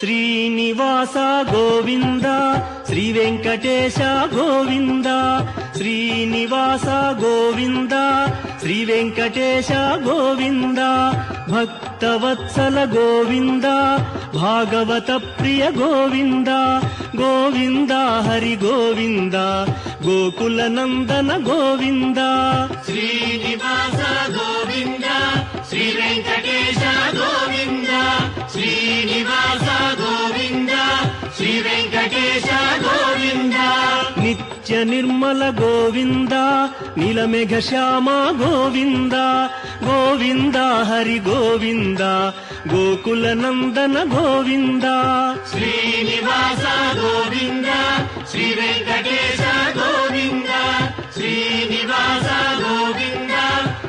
శ్రీనివాస గోవింద శ్రీ వెంకటేశ గోవింద శ్రీనివాస గోవింద శ్రీ వెంకటేశ గోవింద భక్తవత్సల గోవింద భాగవత ప్రియ గోవింద గోవింద హరి గోవింద గోకుల నందన గోవింద శ్రీనివాస గోవింద శ్రీ వెంకటేశ గోవింద శ్రీనివాస గోవింద శ్రీ వెంకటేశ గోవింద నిత్య నిర్మల గోవింద నీలమేఘ శ్యామ గోవింద గోవింద హరి గోవింద గోకుల నందన గోవింద శ్రీనివాస గోవింద శ్రీ వెంకటేశ గోవింద శ్రీనివాస గోవింద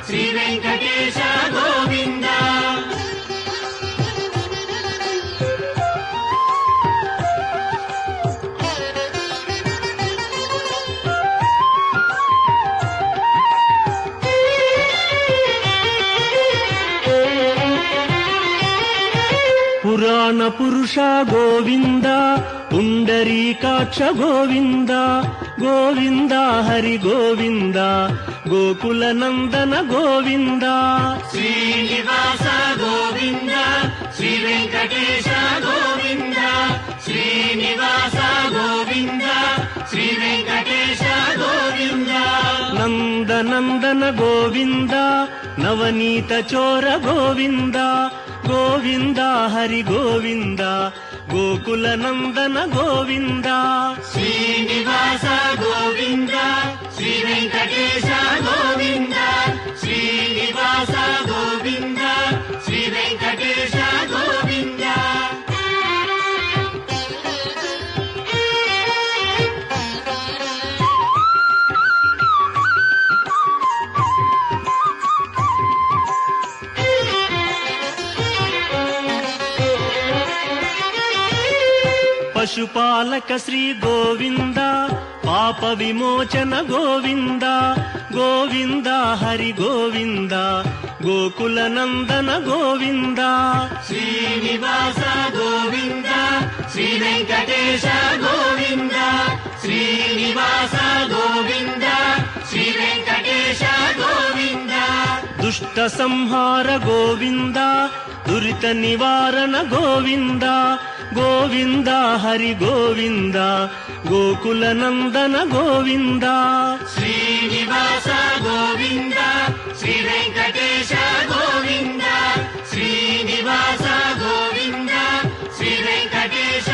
శ్రీ వెంకటేశ గోవింద పురాణ పురుష గోవింద పుండరీకాక్ష గోవింద గోవింద హరి గోవింద గోకుల నందన గోవింద శ్రీనివాస గోవింద శ్రీ వెంకటేశ గోవింద శ్రీనివాస గోవింద శ్రీ వెంకటేశ గోవింద నందనందన గోవింద నవనీత చోర గోవింద గోవింద హరి గోవింద గోకుల నందన గోవింద శ్రీనివాస గోవింద శ్రీ వెంకటేశ గోవింద శ్రీనివాస గోవింద శ్రీ వెంకటేశ గోవింద పశుపాలక శ్రీ గోవింద పాప విమోచన గోవింద గోవింద హరి గోవింద గోకుల నందన గోవింద శ్రీనివాస గోవింద శ్రీ వెంకటేశ గోవింద శ్రీనివాస గోవింద శ్రీ వెంకటేశ గోవింద దుష్ట సంహార గోవింద దురిత నివారణ గోవింద గోవింద హరి గోవింద గోకుల నందన గోవింద శ్రీనివాస గోవింద శ్రీ వెంకటేశ గోవింద శ్రీనివాస గోవింద శ్రీ వెంకటేశ